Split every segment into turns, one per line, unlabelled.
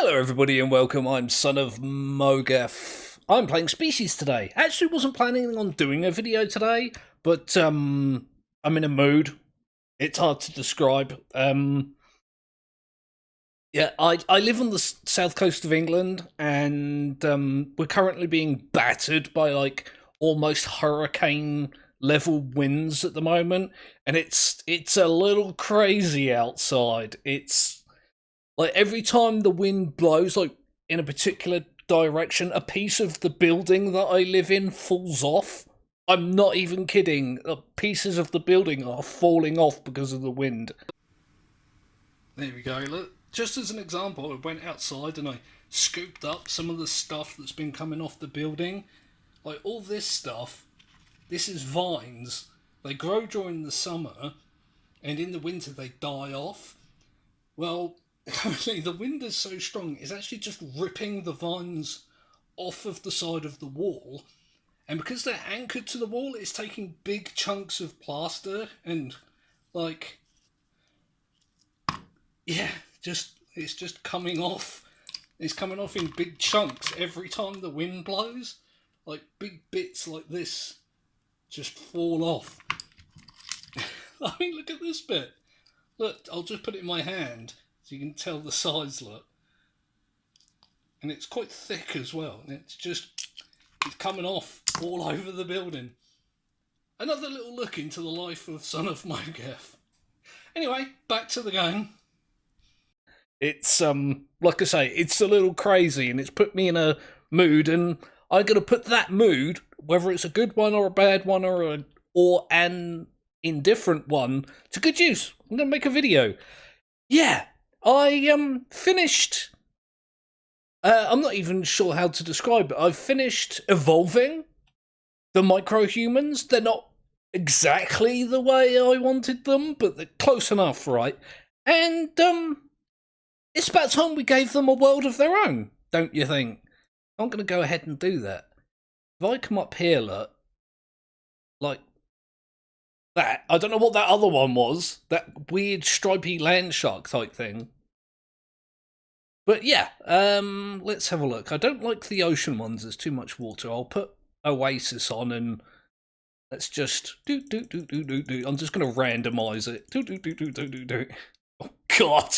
Hello everybody and welcome, I'm Son of Mogef. I'm playing Species today. Actually wasn't planning on doing a video today, but I'm in a mood. It's hard to describe. Yeah, I live on the south coast of England and we're currently being battered by like almost hurricane level winds at the moment, and it's a little crazy outside. It's like every time the wind blows, like in a particular direction, a piece of the building that I live in falls off. I'm not even kidding. Pieces of the building are falling off because of the wind. There we go. Look, just as an example, I went outside and I scooped up some of the stuff that's been coming off the building. Like all this stuff, this is vines. They grow during the summer, and in the winter they die off. Well, currently the wind is so strong, it's actually just ripping the vines off of the side of the wall. And because they're anchored to the wall, it's taking big chunks of plaster and, like, yeah, it's just coming off. It's coming off in big chunks every time the wind blows. Like, big bits like this just fall off. I mean, look at this bit. Look, I'll just put it in my hand so you can tell the size, look. And it's quite thick as well. And it's coming off all over the building. Another little look into the life of Son of Mogef. Anyway, back to the game. It's, like I say, it's a little crazy and it's put me in a mood, and I'm going to put that mood, whether it's a good one or a bad one or an indifferent one, to good use. I'm going to make a video. Yeah, I finished. I'm not even sure how to describe it. I've finished evolving the microhumans. They're not exactly the way I wanted them, but they're close enough, right? And it's about time we gave them a world of their own, don't you think? I'm going to go ahead and do that. If I come up here, look, like that. I don't know what that other one was. That weird stripy land shark type thing. But yeah, let's have a look. I don't like the ocean ones. There's too much water. I'll put Oasis on and let's just do. I'm just going to randomize it. Do. Oh God,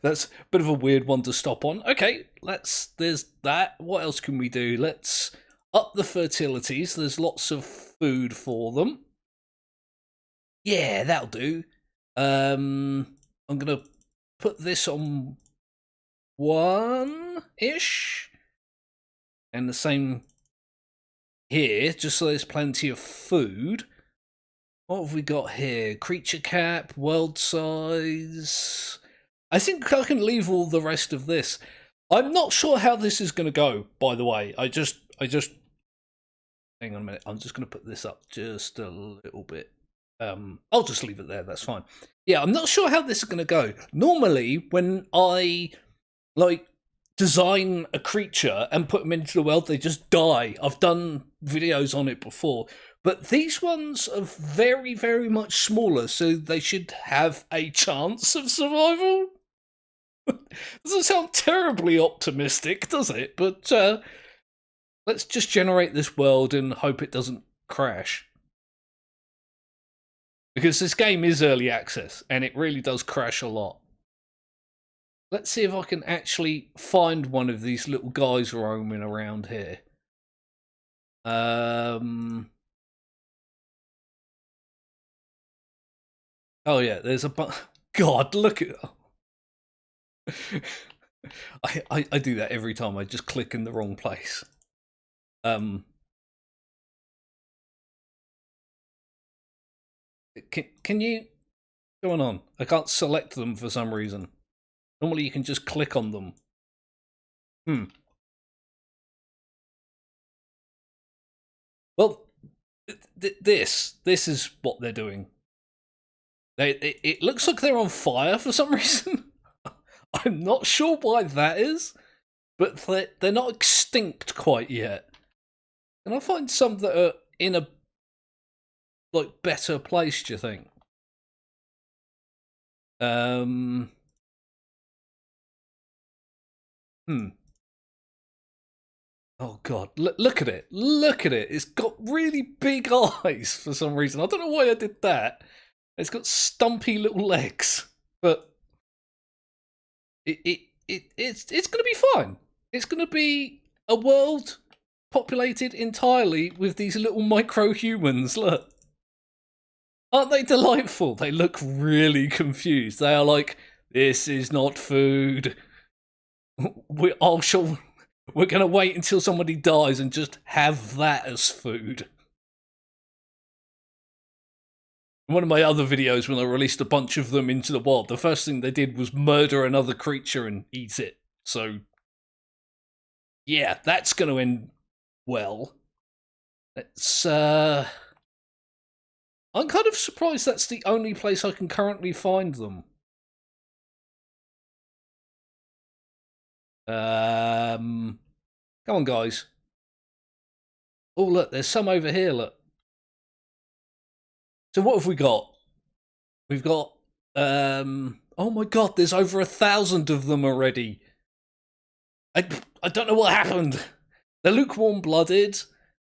that's a bit of a weird one to stop on. Okay, there's that. What else can we do? Let's up the fertilities. There's lots of food for them. Yeah, that'll do. I'm gonna put this on 1-ish, and the same here, just so there's plenty of food. What have we got here? Creature cap, world size. I think I can leave all the rest of this. I'm not sure how this is going to go, by the way. I just hang on a minute. I'm just going to put this up just a little bit. I'll just leave it there. That's fine. Yeah, I'm not sure how this is going to go. Normally, when I like design a creature and put them into the world, they just die. I've done videos on it before, but these ones are very, very much smaller, so they should have a chance of survival. Doesn't sound terribly optimistic, does it? But let's just generate this world and hope it doesn't crash. Because this game is early access, and it really does crash a lot. Let's see if I can actually find one of these little guys roaming around here. Oh yeah, there's a God, look at... I do that every time. I just click in the wrong place. Can you... What's going on? I can't select them for some reason. Normally you can just click on them. Well, this is what they're doing. It looks like they're on fire for some reason. I'm not sure why that is, but they're not extinct quite yet. Can I find some that are in a like better place, do you think? Oh god, look at it. Look at it. It's got really big eyes for some reason. I don't know why I did that. It's got stumpy little legs, but it's going to be fine. It's going to be a world populated entirely with these little micro humans. Look. Aren't they delightful? They look really confused. They are like, this is not food. We're going to wait until somebody dies and just have that as food. In one of my other videos, when I released a bunch of them into the wild, the first thing they did was murder another creature and eat it. So, yeah, that's going to end well. It's, I'm kind of surprised that's the only place I can currently find them. Come on, guys. Oh, look, there's some over here, look. So what have we got? We've got, oh my god, there's over 1,000 of them already. I don't know what happened. They're lukewarm-blooded.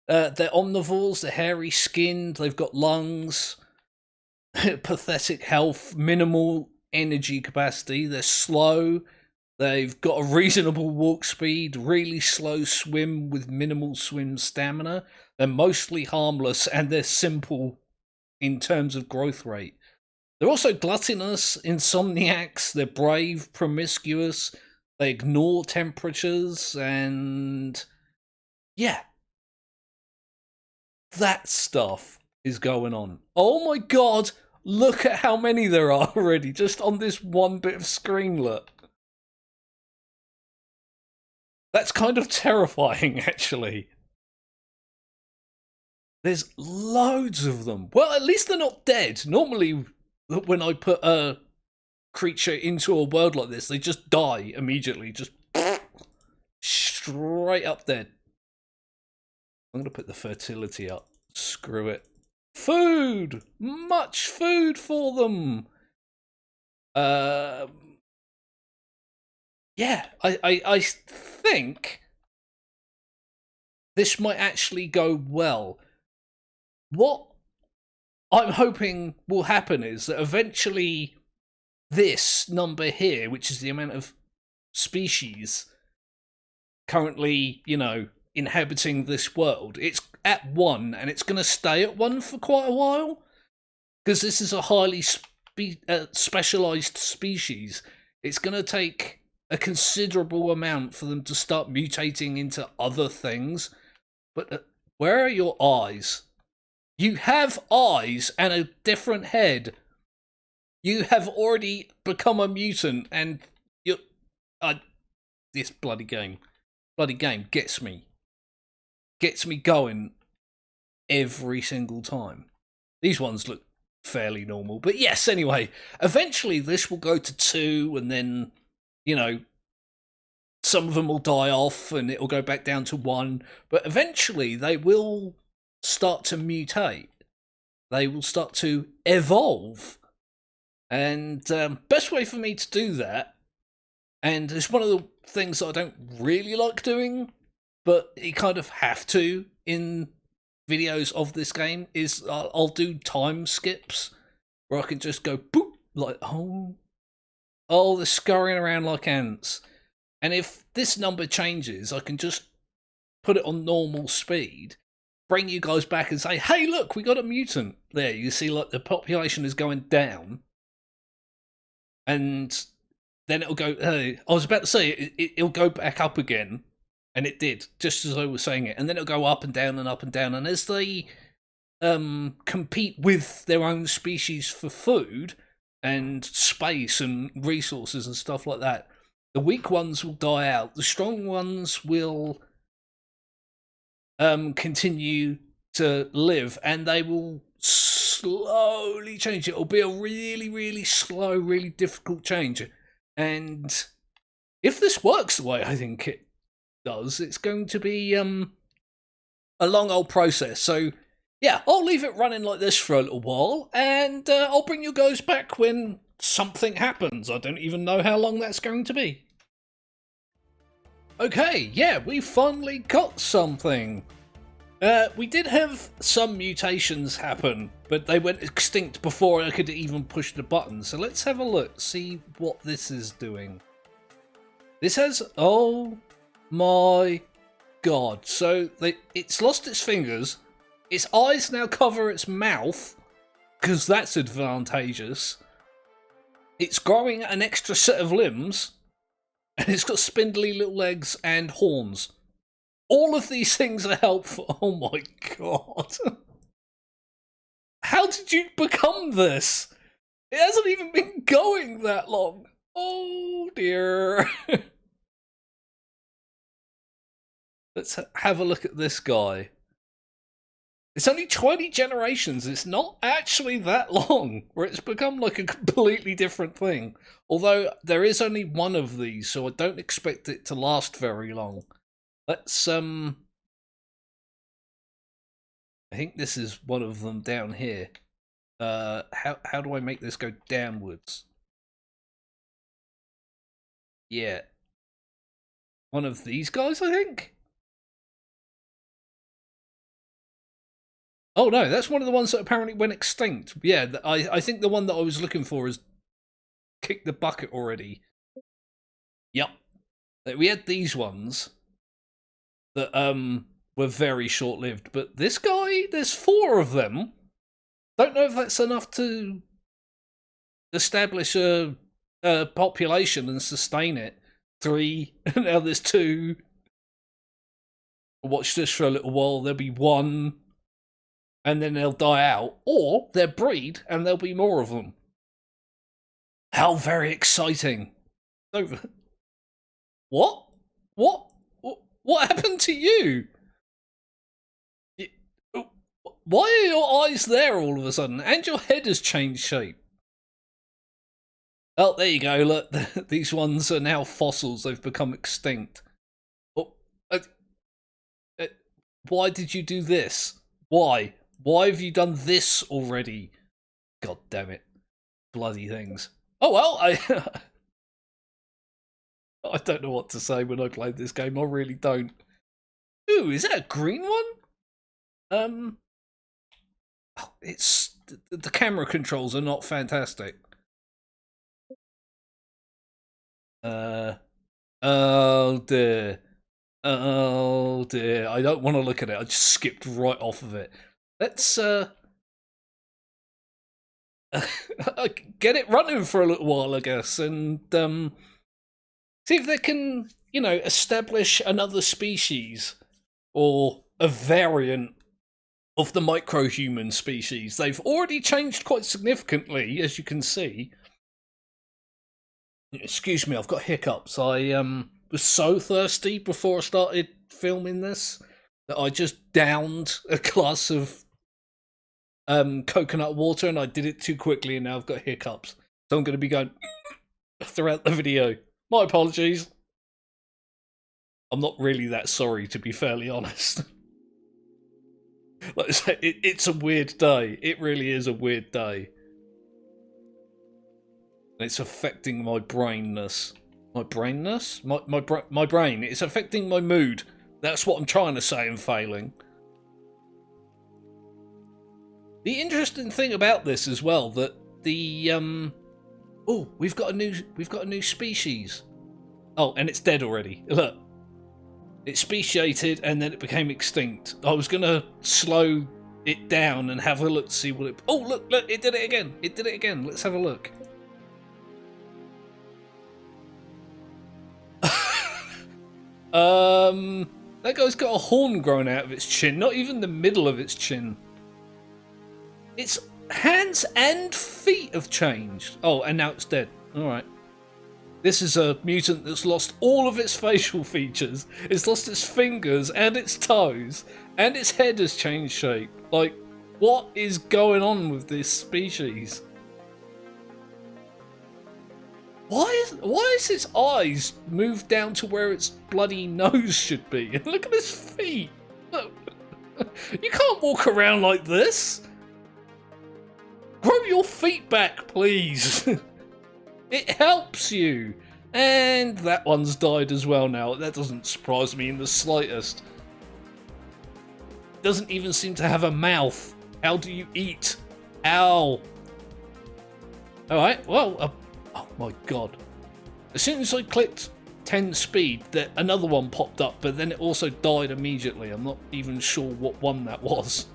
They're omnivores. They're hairy-skinned. They've got lungs. Pathetic health. Minimal energy capacity. They're slow. They've got a reasonable walk speed. Really slow swim with minimal swim stamina. They're mostly harmless, and they're simple in terms of growth rate. They're also gluttonous, insomniacs. They're brave, promiscuous. They ignore temperatures, and yeah, that stuff is going on. Oh my god, look at how many there are already, just on this one bit of screen, look. That's kind of terrifying, actually. There's loads of them. Well, at least they're not dead. Normally, when I put a creature into a world like this, they just die immediately. Just straight up dead. I'm going to put the fertility up. Screw it. Food! Much food for them! Yeah, I think this might actually go well. What I'm hoping will happen is that eventually this number here, which is the amount of species currently, you know, inhabiting this world, it's at 1 and it's going to stay at 1 for quite a while, because this is a highly specialized species. It's going to take a considerable amount for them to start mutating into other things. But where are your eyes? You have eyes and a different head. You have already become a mutant, and you this bloody game gets me going every single time. These ones look fairly normal, but yes, anyway, eventually this will go to 2, and then, you know, some of them will die off and it'll go back down to 1, but eventually they will start to mutate. They will start to evolve. And best way for me to do that, and it's one of the things that I don't really like doing, but you kind of have to in videos of this game, is I'll do time skips where I can just go boop, like, oh, they're scurrying around like ants. And if this number changes, I can just put it on normal speed, bring you guys back and say, hey, look, we got a mutant. There, you see, like, the population is going down. And then it'll go, I was about to say, it'll go back up again. And it did, just as I was saying it. And then it'll go up and down and up and down. And as they compete with their own species for food and space and resources and stuff like that, the weak ones will die out. The strong ones will continue to live, and they will slowly change. It'll be a really, really slow, really difficult change. And if this works the way I think it does, it's going to be a long old process. So yeah, I'll leave it running like this for a little while, and I'll bring you guys back when something happens. I don't even know how long that's going to be. Okay, yeah, we finally got something. We did have some mutations happen, but they went extinct before I could even push the button. So let's have a look, see what this is doing. This has, oh my god. So it's lost its fingers. Its eyes now cover its mouth, because that's advantageous. It's growing an extra set of limbs, and it's got spindly little legs and horns. All of these things are helpful. Oh my god. How did you become this? It hasn't even been going that long. Oh dear. Let's have a look at this guy. It's only 20 generations. It's not actually that long, where it's become like a completely different thing. Although there is only one of these, so I don't expect it to last very long. Let's, I think this is one of them down here. How do I make this go downwards? Yeah. One of these guys, I think? Oh no, that's one of the ones that apparently went extinct. Yeah, I think the one that I was looking for has kicked the bucket already. Yep. We had these ones that were very short-lived, but this guy, there's 4 of them. Don't know if that's enough to establish a population and sustain it. 3, and now there's 2. Watch this for a little while, there'll be 1, and then they'll die out, or they'll breed and there'll be more of them. How very exciting. What? What happened to you? Why are your eyes there all of a sudden? And your head has changed shape. Oh, there you go. Look, these ones are now fossils. They've become extinct. Oh, why did you do this? Why? Why have you done this already? God damn it. Bloody things. Oh, well, I don't know what to say when I played this game. I really don't. Ooh, is that a green one? It's the camera controls are not fantastic. Oh dear. Oh dear. I don't want to look at it. I just skipped right off of it. Let's get it running for a little while, I guess, and see if they can, you know, establish another species or a variant of the micro-human species. They've already changed quite significantly, as you can see. Excuse me, I've got hiccups. I was so thirsty before I started filming this that I just downed a glass of coconut water, and I did it too quickly, and now I've got hiccups. So I'm going to be going throughout the video. My apologies. I'm not really that sorry, to be fairly honest. Like I say, it's a weird day. It really is a weird day. It's affecting my brainness. My brainness? My brain. It's affecting my mood. That's what I'm trying to say and failing. The interesting thing about this as well, that the oh, we've got a new species. Oh, and it's dead already. Look. It speciated and then it became extinct. I was gonna slow it down and have a look to see what it. Oh, look, it did it again. It did it again. Let's have a look. That guy's got a horn growing out of its chin, not even the middle of its chin. Its hands and feet have changed. Oh, and now it's dead. Alright. This is a mutant that's lost all of its facial features. It's lost its fingers and its toes, and its head has changed shape. Like, what is going on with this species? Why is its eyes moved down to where its bloody nose should be? And look at its feet. Look. You can't walk around like this. Grow your feet back, please. It helps you. And that one's died as well now. That doesn't surprise me in the slightest. Doesn't even seem to have a mouth. How do you eat? Ow. Alright, well, oh my god. As soon as I clicked 10 speed, that another one popped up, but then it also died immediately. I'm not even sure what one that was.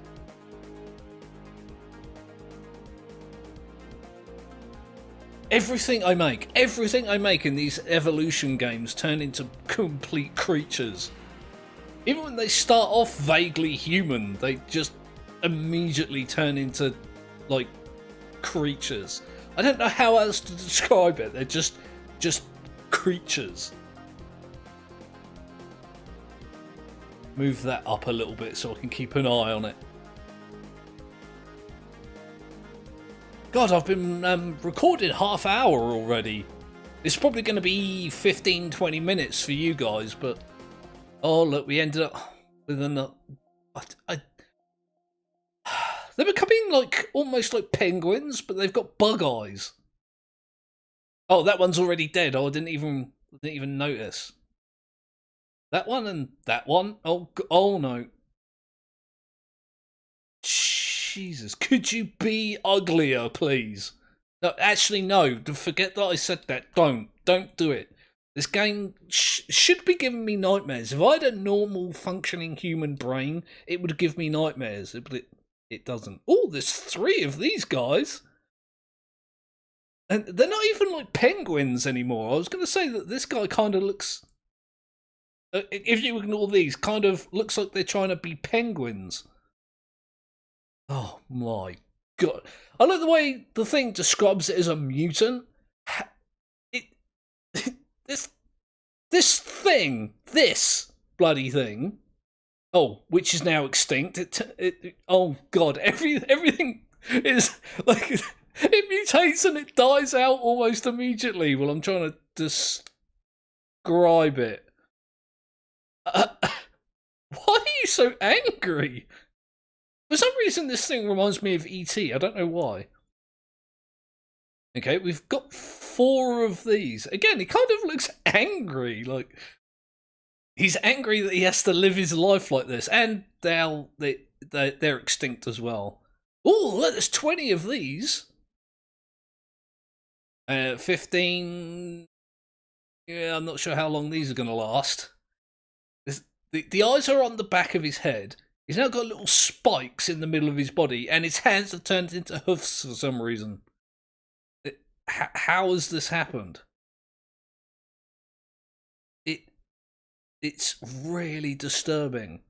Everything I make in these evolution games turn into complete creatures. Even when they start off vaguely human, they just immediately turn into, like, creatures. I don't know how else to describe it. They're just creatures. Move that up a little bit so I can keep an eye on it. God, I've been recording half hour already. It's probably going to be 15-20 minutes for you guys, but oh look, we ended up with another. They're becoming like almost like penguins, but they've got bug eyes. Oh, that one's already dead. Oh, I didn't even notice. That one and that one. Oh no. Jesus, could you be uglier, please? No, actually, no. Forget that I said that. Don't do it. This game should be giving me nightmares. If I had a normal functioning human brain, it would give me nightmares. But it doesn't. Oh, there's 3 of these guys. And they're not even like penguins anymore. I was going to say that this guy kind of looks, if you ignore these, kind of looks like they're trying to be penguins. Oh my god. I like the way the thing describes it as a mutant. This bloody thing. Oh, which is now extinct. Oh god, everything is like it mutates and it dies out almost immediately while I'm trying to describe it. Why are you so angry? For some reason, this thing reminds me of E.T. I don't know why. Okay, we've got 4 of these. Again, he kind of looks angry. Like, he's angry that he has to live his life like this. And they're extinct as well. Oh, look, there's 20 of these. 15. Yeah, I'm not sure how long these are going to last. The eyes are on the back of his head. He's now got little spikes in the middle of his body, and his hands have turned into hoofs for some reason. How has this happened? It's really disturbing.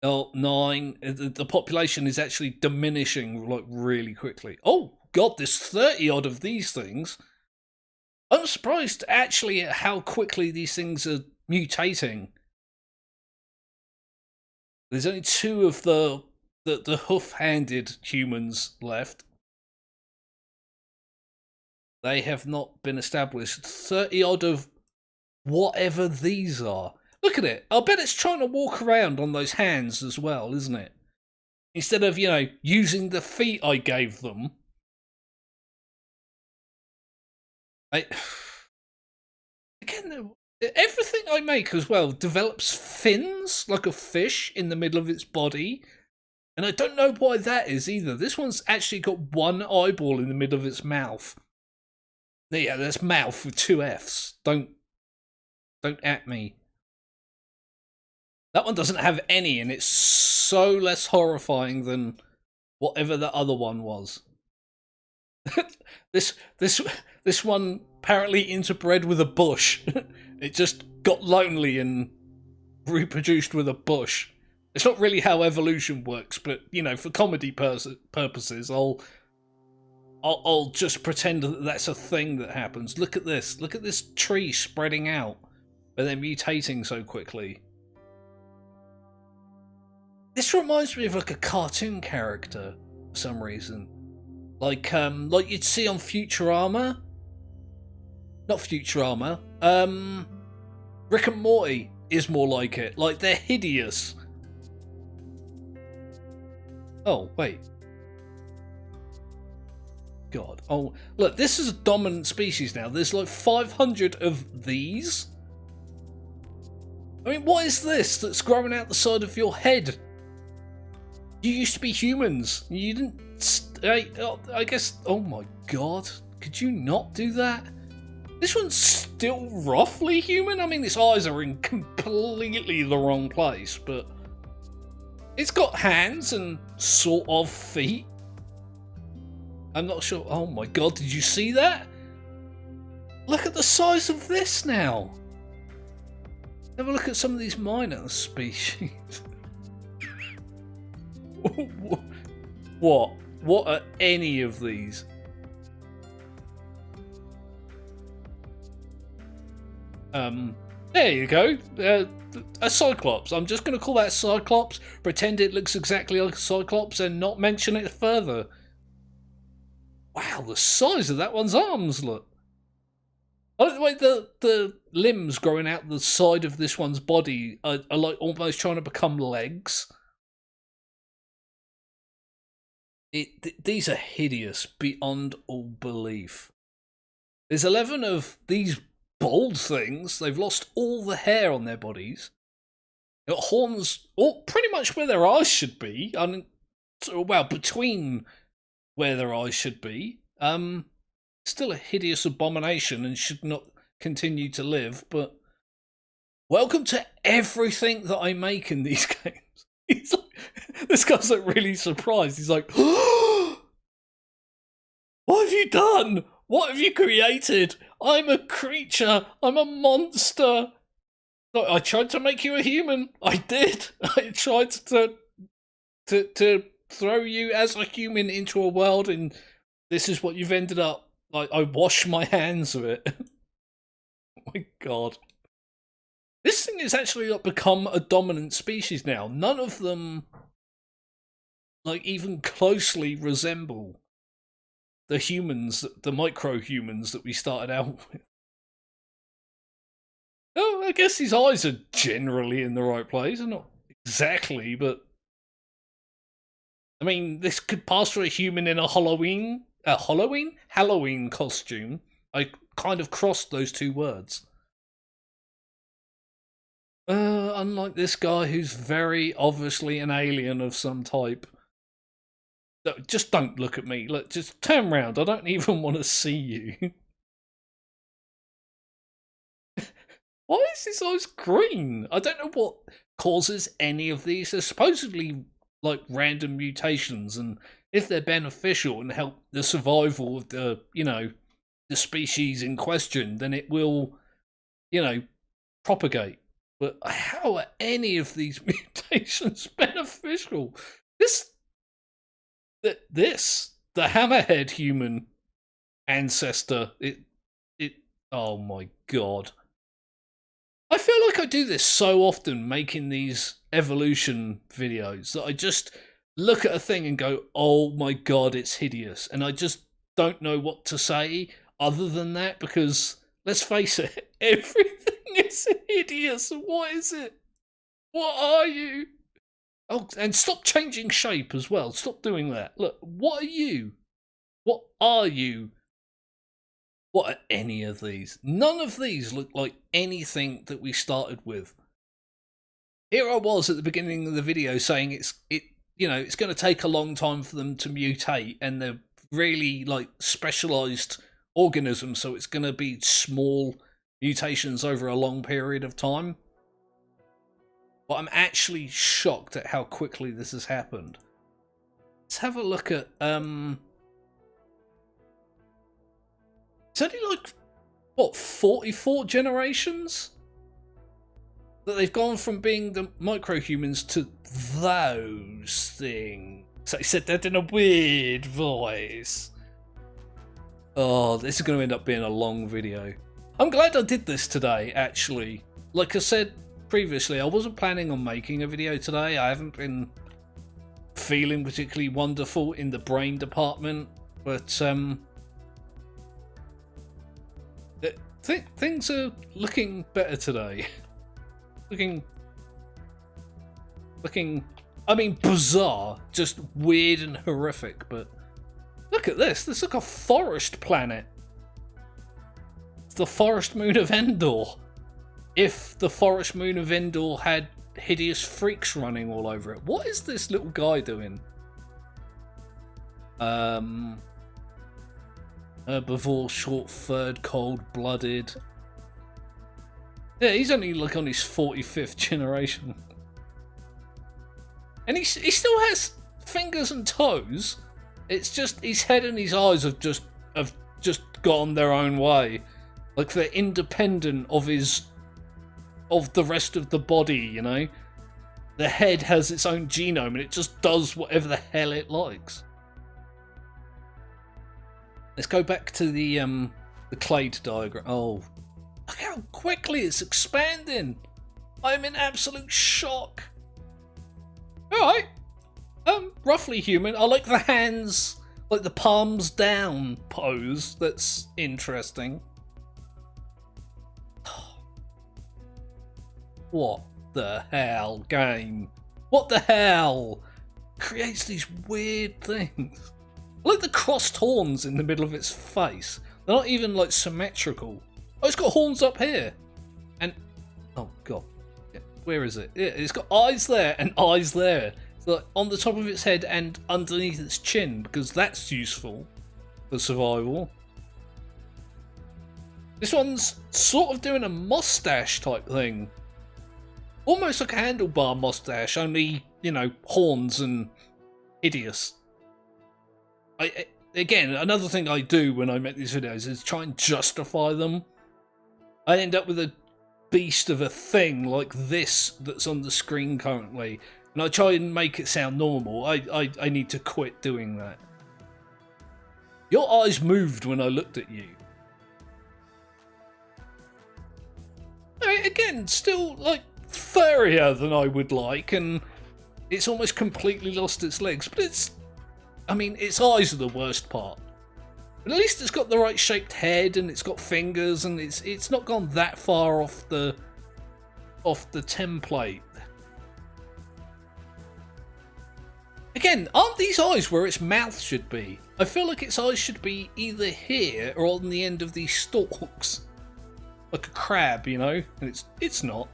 Oh, 9. The population is actually diminishing like really quickly. Oh god, there's 30 odd of these things. I'm surprised actually at how quickly these things are mutating. There's only 2 of the hoof-handed humans left. They have not been established. 30 odd of whatever these are. Look at it. I bet it's trying to walk around on those hands as well, isn't it? Instead of, using the feet I gave them. Again, everything I make as well develops fins like a fish in the middle of its body. And I don't know why that is either. This one's actually got 1 eyeball in the middle of its mouth. Yeah, that's mouth with 2 F's. Don't at me. That one doesn't have any, and it's so less horrifying than whatever the other one was. This one apparently interbred with a bush. It just got lonely and reproduced with a bush. It's not really how evolution works, but for comedy purposes, I'll just pretend that that's a thing that happens. Look at this. Look at this tree spreading out, but then mutating so quickly. This reminds me of like a cartoon character for some reason. Like you'd see on Futurama. Not Futurama. Rick and Morty is more like it. Like, they're hideous. Oh, wait. God. Oh, look, this is a dominant species now. There's like 500 of these. I mean, what is this that's growing out the side of your head? You used to be humans. You didn't... I guess... Oh my God. Could you not do that? This one's still roughly human. I mean, its eyes are in completely the wrong place, but... It's got hands and sort of feet. I'm not sure. Oh my God, did you see that? Look at the size of this now. Have a look at some of these minor species. What? What are any of these? There you go. A cyclops. I'm just going to call that cyclops, pretend it looks exactly like a cyclops, and not mention it further. Wow, the size of that one's arms, look. Oh, the way the limbs growing out the side of this one's body are like almost trying to become legs. These are hideous beyond all belief. There's 11 of these bald things. They've lost all the hair on their bodies. They've got horns pretty much where their eyes should be. I mean, well, between where their eyes should be. Still a hideous abomination and should not continue to live, but welcome to everything that I make in these games. This guy's like really surprised. He's like, what have you done? What have you created? I'm a creature. I'm a monster. I tried to make you a human. I did. I tried to throw you as a human into a world, and this is what you've ended up. I wash my hands of it. Oh my God. This thing has actually become a dominant species now. None of them even closely resemble the humans, the micro-humans that we started out with. Oh, I guess his eyes are generally in the right place. Not exactly, but... I mean, this could pass for a human in a Halloween costume. I kind of crossed those two words. Unlike this guy who's very obviously an alien of some type. Just don't look at me. Look, just turn round. I don't even want to see you. Why is his eyes green? I don't know what causes any of these. They're supposedly like random mutations, and if they're beneficial and help the survival of the, the species in question, then it will, propagate. But how are any of these mutations beneficial? The hammerhead human ancestor, oh my God. I feel like I do this so often making these evolution videos that I just look at a thing and go, oh my God, it's hideous. And I just don't know what to say other than that, because let's face it, everything is hideous. What is it? What are you? Oh, and stop changing shape as well. Stop doing that. Look, what are you? What are you? What are any of these? None of these look like anything that we started with. Here I was at the beginning of the video saying it's going to take a long time for them to mutate, and they're really specialized organisms, so it's going to be small mutations over a long period of time. But I'm actually shocked at how quickly this has happened. Let's have a look at it's only 44 generations that they've gone from being the micro-humans to those things. So he said that in a weird voice. Oh, this is going to end up being a long video. I'm glad I did this today, actually. Like I said previously, I wasn't planning on making a video today. I haven't been feeling particularly wonderful in the brain department, but things are looking better today. looking, I mean, bizarre, just weird and horrific, but Look at this. This is like a forest planet. It's the forest moon of Endor. If the forest moon of Endor had hideous freaks running all over it. What is this little guy doing? Herbivore, short-furred, cold-blooded. Yeah, he's only like on his 45th generation. And he still has fingers and toes. It's just his head and his eyes have just gone their own way. Like they're independent of the rest of the body, you know? The head has its own genome and it just does whatever the hell it likes. Let's go back to the clade diagram. Oh, look how quickly it's expanding. I'm in absolute shock. Alright. Roughly human. I like the hands, like the palms down pose. That's interesting. What the hell, game? What the hell? Creates these weird things. I like the crossed horns in the middle of its face. They're not even like symmetrical. Oh, it's got horns up here. And oh god. Where is it? Yeah, it's got eyes there and eyes there. It's like on the top of its head and underneath its chin, because that's useful for survival. This one's sort of doing a mustache type thing. Almost like a handlebar mustache, only, you know, horns and hideous. Again, another thing I do when I make these videos is try and justify them. I end up with a beast of a thing like this that's on the screen currently, and I try and make it sound normal. I need to quit doing that. Your eyes moved when I looked at you. Again, still like furrier than I would like, and it's almost completely lost its legs, but it's, I mean, its eyes are the worst part. But at least it's got the right shaped head and it's got fingers and it's not gone that far off the template. Again, aren't these eyes where its mouth should be? I feel like its eyes should be either here or on the end of these stalks. Like a crab, you know? And it's not.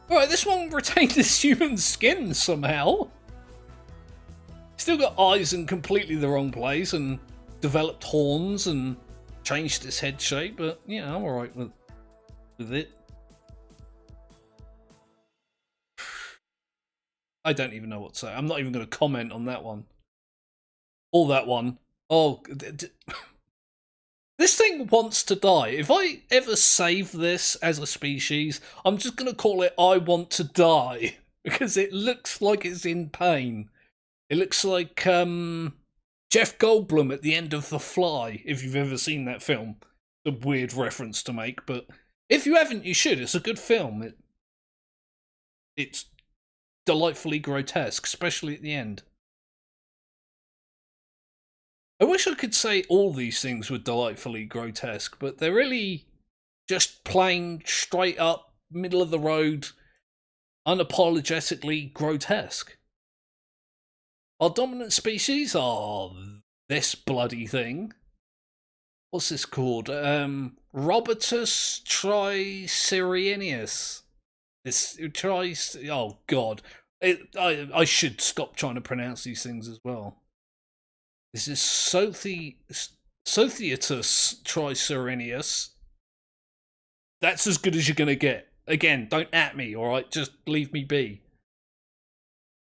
Alright, this one retained its human skin somehow. Still got eyes in completely the wrong place and developed horns and changed its head shape, but yeah, I'm alright with it. I don't even know what to say. I'm not even going to comment on that one. Or that one. Oh, this thing wants to die. If I ever save this as a species, I'm just going to call it I Want to Die. Because it looks like it's in pain. It looks like Jeff Goldblum at the end of The Fly, if you've ever seen that film. It's a weird reference to make, but if you haven't, you should. It's a good film. It's delightfully grotesque, especially at the end. I wish I could say all these things were delightfully grotesque, but they're really just plain, straight up, middle of the road, unapologetically grotesque. Our dominant species are this bloody thing. What's this called? Robotus tricyrienus. Oh god. I should stop trying to pronounce these things as well. This is Sothiotus tricyrienus. That's as good as you're gonna get. Again, don't at me, alright? Just leave me be.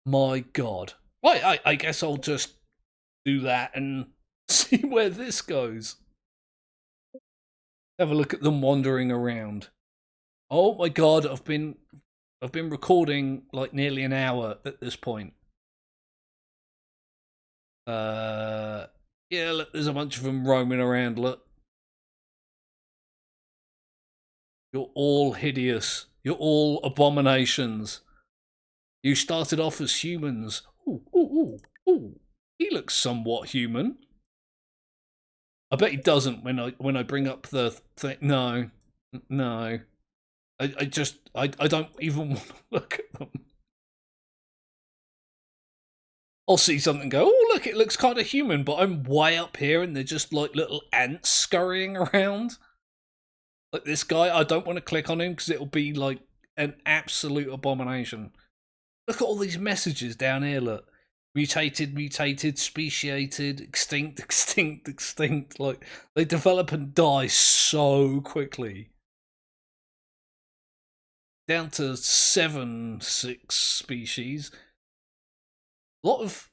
My god. Right, I guess I'll just do that and see where this goes. Have a look at them wandering around. Oh my god, I've been recording like nearly an hour at this point. Yeah, look, there's a bunch of them roaming around, look. You're all hideous. You're all abominations. You started off as humans. Ooh, ooh, ooh, ooh. He looks somewhat human. I bet he doesn't when I bring up the thing. No. No. I don't even want to look at them. I'll see something go, oh, look, it looks kind of human, but I'm way up here and they're just like little ants scurrying around. Like this guy, I don't want to click on him because it'll be like an absolute abomination. Look at all these messages down here, look. Mutated, mutated, speciated, extinct, extinct, extinct. Like, they develop and die so quickly. Down to 6 species. A lot of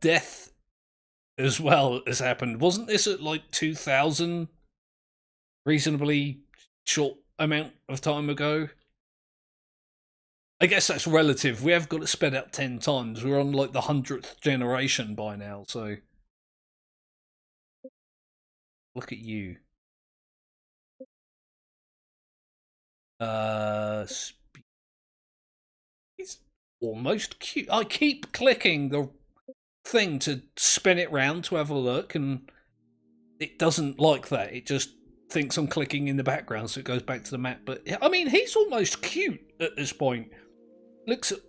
death as well has happened. Wasn't this at like 2000? Reasonably short amount of time ago. I guess that's relative. We have got to sped up 10 times. We're on like the 100th generation by now, so look at you. It's almost cute. I keep clicking the thing to spin it round to have a look, and it doesn't like that. It just thinks I'm clicking in the background, so it goes back to the map. But I mean, he's almost cute at this point. Looks at,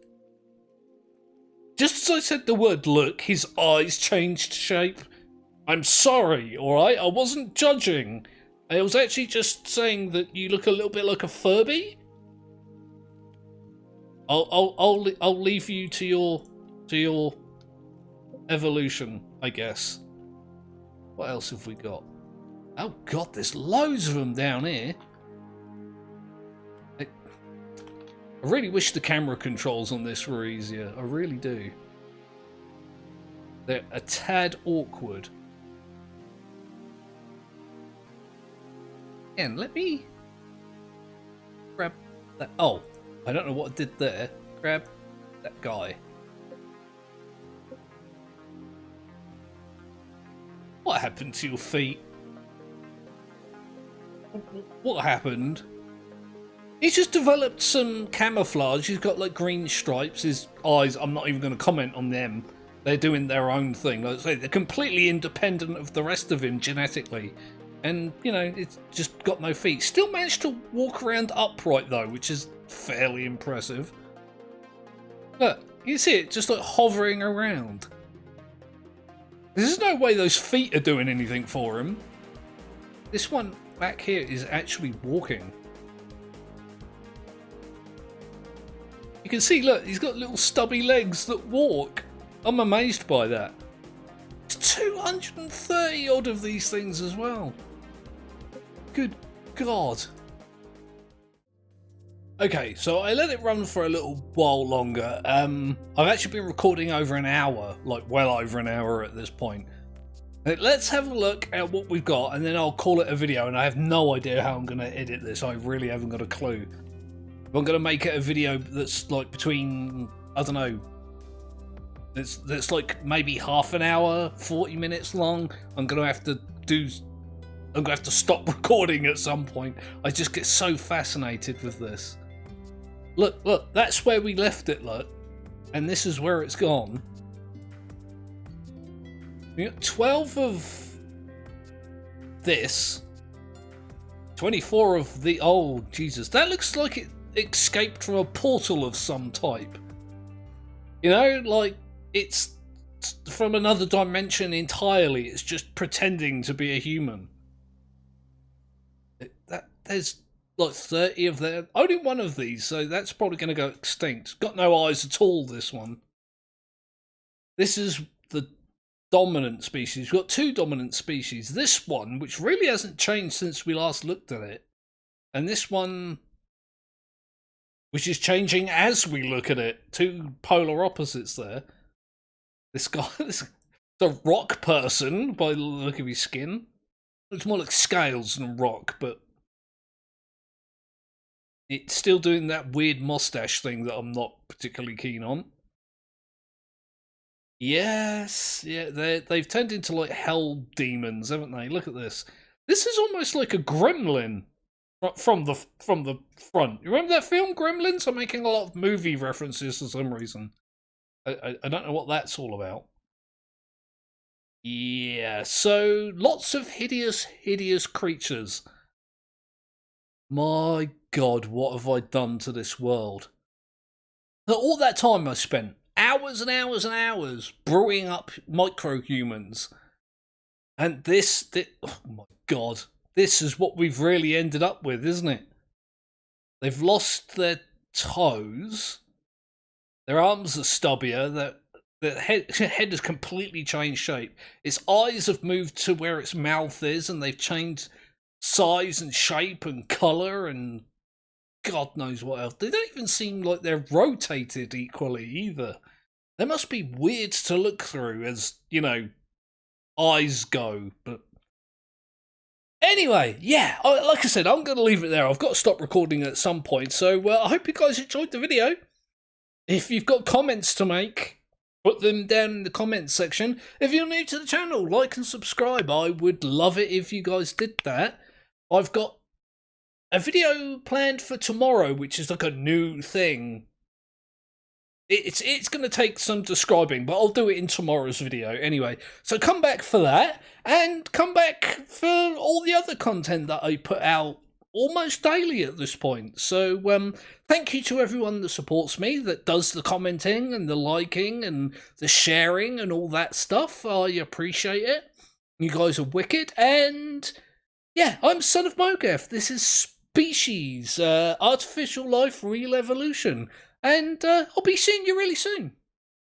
just as I said the word look, his eyes changed shape. I'm sorry, alright? I wasn't judging. I was actually just saying that you look a little bit like a Furby. I'll leave you to your evolution, I guess. What else have we got? Oh god, there's loads of them down here. I really wish the camera controls on this were easier. I really do. They're a tad awkward. And let me grab that. Oh, I don't know what I did there. Grab that guy. What happened to your feet? What happened? He's just developed some camouflage. He's got like green stripes. His eyes, I'm not even going to comment on them. They're doing their own thing. Like I say, they're completely independent of the rest of him genetically. And, you know, it's just got no feet. Still managed to walk around upright though, which is fairly impressive. Look, you see it just like hovering around. There's no way those feet are doing anything for him. This one back here is actually walking. You can see, look, he's got little stubby legs that walk. I'm amazed by that. There's 230 odd of these things as well. Good God. Okay, so I let it run for a little while longer. I've actually been recording over an hour, like well over an hour at this point. Let's have a look at what we've got, and then I'll call it a video, and I have no idea how I'm going to edit this. I really haven't got a clue. If I'm going to make it a video that's like between, I don't know, that's like maybe half an hour, 40 minutes long, I'm going to have to stop recording at some point. I just get so fascinated with this. Look, that's where we left it, look. And this is where it's gone. We got 12 of this. 24 of the... Oh, Jesus. That looks like it escaped from a portal of some type. You know, like, it's from another dimension entirely. It's just pretending to be a human. There's like 30 of them. Only one of these, so that's probably going to go extinct. Got no eyes at all, this one. This is the dominant species. We've got 2 dominant species. This one, which really hasn't changed since we last looked at it. And this one, which is changing as we look at it. 2 polar opposites there. This guy, the rock person, by the look of his skin. Looks more like scales than rock, but it's still doing that weird mustache thing that I'm not particularly keen on. Yes, yeah, they've turned into like hell demons, haven't they? Look at this. This is almost like a gremlin from the front. You remember that film Gremlins? I'm making a lot of movie references for some reason. I don't know what that's all about. Yeah, so lots of hideous creatures. My God, what have I done to this world? All that time I spent hours and hours and hours brewing up micro-humans. And this, oh my god, this is what we've really ended up with, isn't it? They've lost their toes, their arms are stubbier, the head has completely changed shape. Its eyes have moved to where its mouth is, and they've changed size and shape and colour and God knows what else. They don't even seem like they're rotated equally either. They must be weird to look through as, you know, eyes go. But anyway, yeah, like I said, I'm going to leave it there. I've got to stop recording at some point. So I hope you guys enjoyed the video. If you've got comments to make, put them down in the comments section. If you're new to the channel, like and subscribe. I would love it if you guys did that. I've got a video planned for tomorrow, which is like a new thing. It's going to take some describing, but I'll do it in tomorrow's video anyway. So come back for that, and come back for all the other content that I put out almost daily at this point. So thank you to everyone that supports me, that does the commenting and the liking and the sharing and all that stuff. I appreciate it. You guys are wicked. And yeah, I'm Son of Mogeth. This is Species, Artificial Life, Real Evolution. And I'll be seeing you really soon.